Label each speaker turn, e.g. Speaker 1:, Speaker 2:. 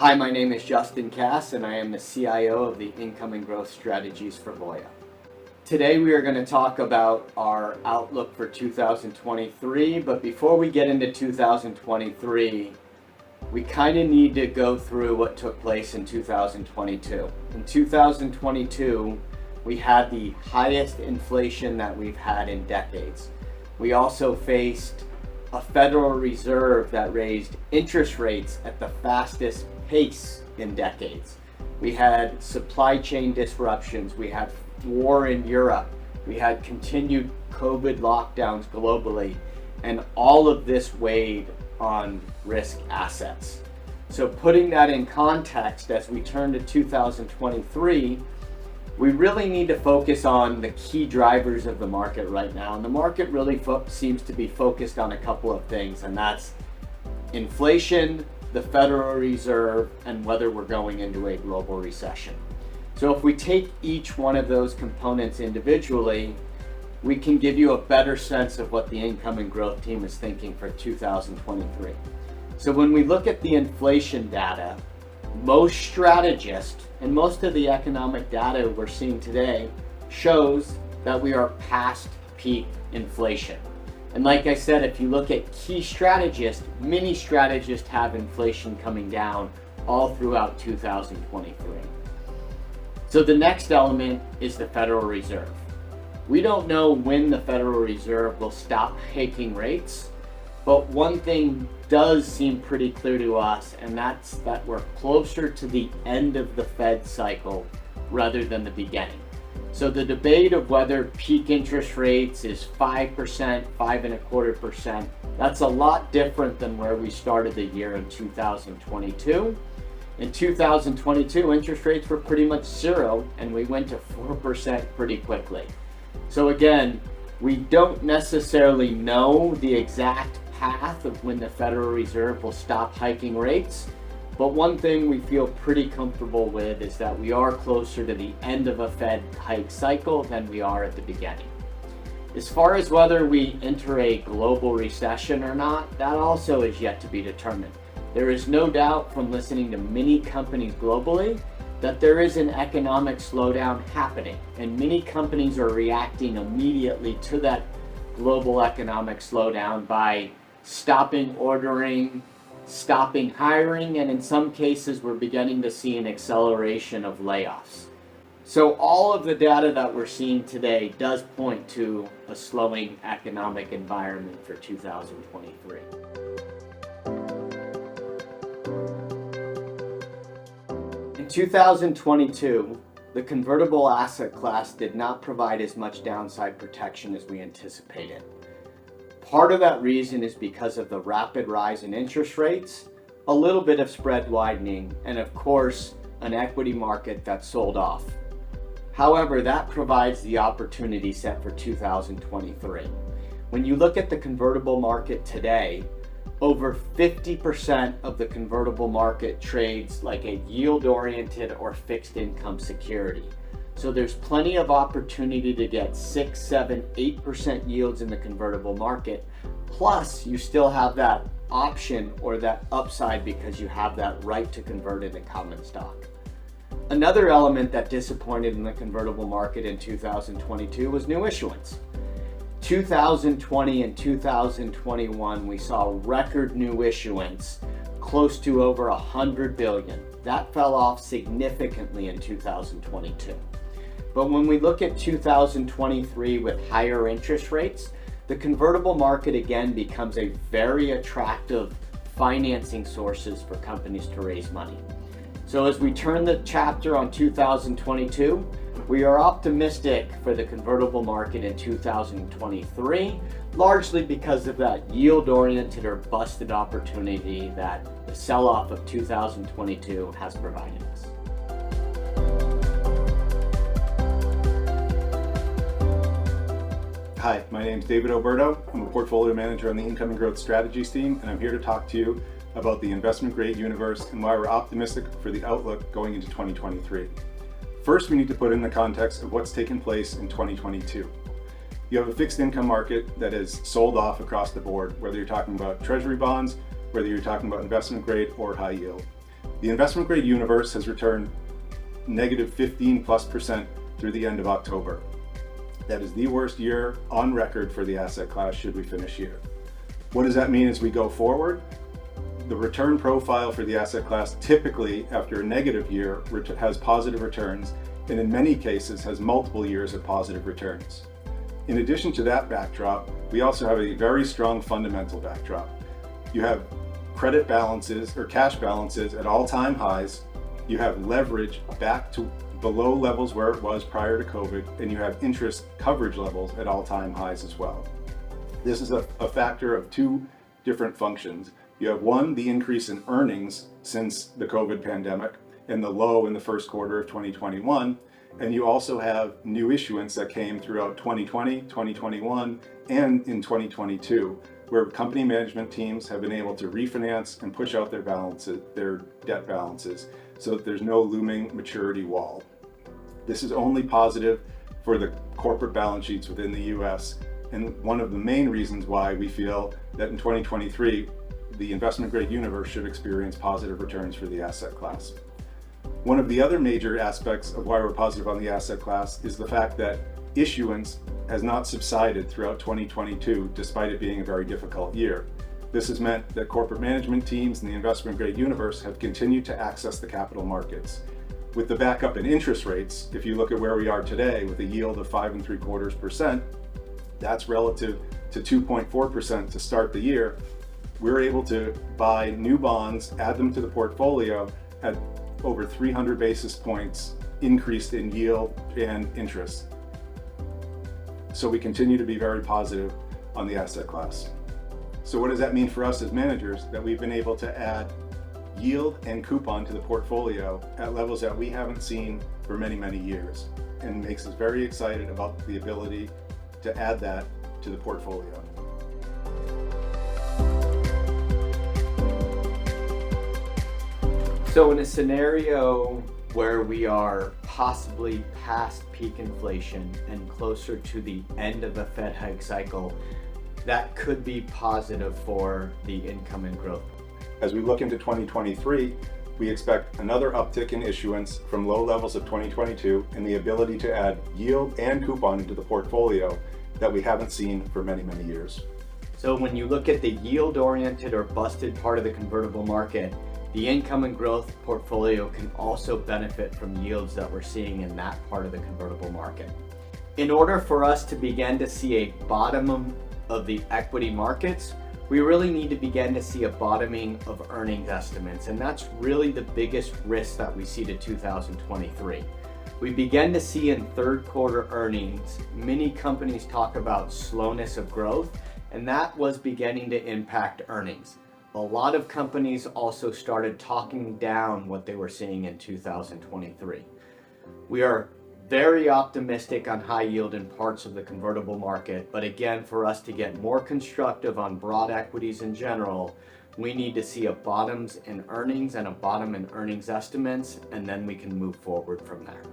Speaker 1: Hi, my name is Justin Kass, and I am the CIO of the Income and Growth Strategies for Voya. Today we are going to talk about our outlook for 2023, but before we get into 2023, we kind of need to go through what took place in 2022. In 2022, we had the highest inflation that we've had in decades. We also faced a Federal Reserve that raised interest rates at the fastest pace in decades. We had supply chain disruptions, we had war in Europe, we had continued COVID lockdowns globally, and all of this weighed on risk assets. So putting that in context, as we turn to 2023, we really need to focus on the key drivers of the market right now. And the market really seems to be focused on a couple of things, and that's inflation, the Federal Reserve, and whether we're going into a global recession. So if we take each one of those components individually, we can give you a better sense of what the income and growth team is thinking for 2023. So when we look at the inflation data, most strategists and most of the economic data we're seeing today shows that we are past peak inflation. And like I said, if you look at key strategists, many strategists have inflation coming down all throughout 2023. So the next element is the Federal Reserve. We don't know when the Federal Reserve will stop hiking rates, but one thing does seem pretty clear to us, and that's that we're closer to the end of the Fed cycle rather than the beginning. So the debate of whether peak interest rates is 5%, 5.25%, that's a lot different than where we started the year in 2022. In 2022, interest rates were pretty much zero, and we went to 4% pretty quickly. So again, we don't necessarily know the exact path of when the Federal Reserve will stop hiking rates, but one thing we feel pretty comfortable with is that we are closer to the end of a Fed hike cycle than we are at the beginning. As far as whether we enter a global recession or not, that also is yet to be determined. There is no doubt from listening to many companies globally that there is an economic slowdown happening, and many companies are reacting immediately to that global economic slowdown by stopping ordering, stopping hiring, and in some cases we're beginning to see an acceleration of layoffs. So all of the data that we're seeing today does point to a slowing economic environment for 2023. In 2022, the convertible asset class did not provide as much downside protection as we anticipated. Part of that reason is because of the rapid rise in interest rates, a little bit of spread widening, and of course, an equity market that sold off. However, that provides the opportunity set for 2023. When you look at the convertible market today, over 50% of the convertible market trades like a yield-oriented or fixed income security. So there's plenty of opportunity to get 6, 7, 8% yields in the convertible market. Plus, you still have that option or that upside because you have that right to convert into common stock. Another element that disappointed in the convertible market in 2022 was new issuance. 2020 and 2021, we saw record new issuance, close to over 100 billion. That fell off significantly in 2022. But when we look at 2023 with higher interest rates, the convertible market again becomes a very attractive financing sources for companies to raise money. So as we turn the chapter on 2022, we are optimistic for the convertible market in 2023, largely because of that yield-oriented or busted opportunity that the sell-off of 2022 has provided us.
Speaker 2: Hi, my name is David Oberto. I'm a portfolio manager on the Income and Growth Strategies team, and I'm here to talk to you about the investment grade universe and why we're optimistic for the outlook going into 2023. First, we need to put in the context of what's taken place in 2022. You have a fixed income market that is sold off across the board, whether you're talking about treasury bonds, whether you're talking about investment grade or high yield. The investment grade universe has returned negative 15+% through the end of October. That is the worst year on record for the asset class should we finish here. What does that mean as we go forward? The return profile for the asset class typically after a negative year has positive returns, and in many cases has multiple years of positive returns. In addition to that backdrop, we also have a very strong fundamental backdrop. You have credit balances or cash balances at all-time highs. You have leverage back to below levels where it was prior to COVID, and you have interest coverage levels at all-time highs as well. This is a factor of two different functions. You have one, the increase in earnings since the COVID pandemic and the low in the first quarter of 2021. And you also have new issuance that came throughout 2020, 2021, and in 2022, where company management teams have been able to refinance and push out their balances, their debt balances, so that there's no looming maturity wall. This is only positive for the corporate balance sheets within the US, and one of the main reasons why we feel that in 2023, the investment grade universe should experience positive returns for the asset class. One of the other major aspects of why we're positive on the asset class is the fact that issuance has not subsided throughout 2022, despite it being a very difficult year. This has meant that corporate management teams in the investment grade universe have continued to access the capital markets. With the backup in interest rates, if you look at where we are today with a yield of 5.75%, that's relative to 2.4% to start the year. We're able to buy new bonds, add them to the portfolio at over 300 basis points increased in yield and interest. So we continue to be very positive on the asset class. So what does that mean for us as managers? That we've been able to add yield and coupon to the portfolio at levels that we haven't seen for many, many years, and makes us very excited about the ability to add that to the portfolio.
Speaker 1: So in a scenario where we are possibly past peak inflation and closer to the end of the Fed hike cycle, that could be positive for the income and growth.
Speaker 2: As we look into 2023, we expect another uptick in issuance from low levels of 2022 and the ability to add yield and coupon into the portfolio that we haven't seen for many, many years.
Speaker 1: So when you look at the yield-oriented or busted part of the convertible market, the income and growth portfolio can also benefit from yields that we're seeing in that part of the convertible market. In order for us to begin to see a bottom of the equity markets, we really need to begin to see a bottoming of earnings estimates, and that's really the biggest risk that we see to 2023. We begin to see in third quarter earnings, many companies talk about slowness of growth, and that was beginning to impact earnings. A lot of companies also started talking down what they were seeing in 2023. We are very optimistic on high yield in parts of the convertible market, but again, for us to get more constructive on broad equities in general, we need to see a bottoms in earnings and a bottom in earnings estimates, and then we can move forward from there.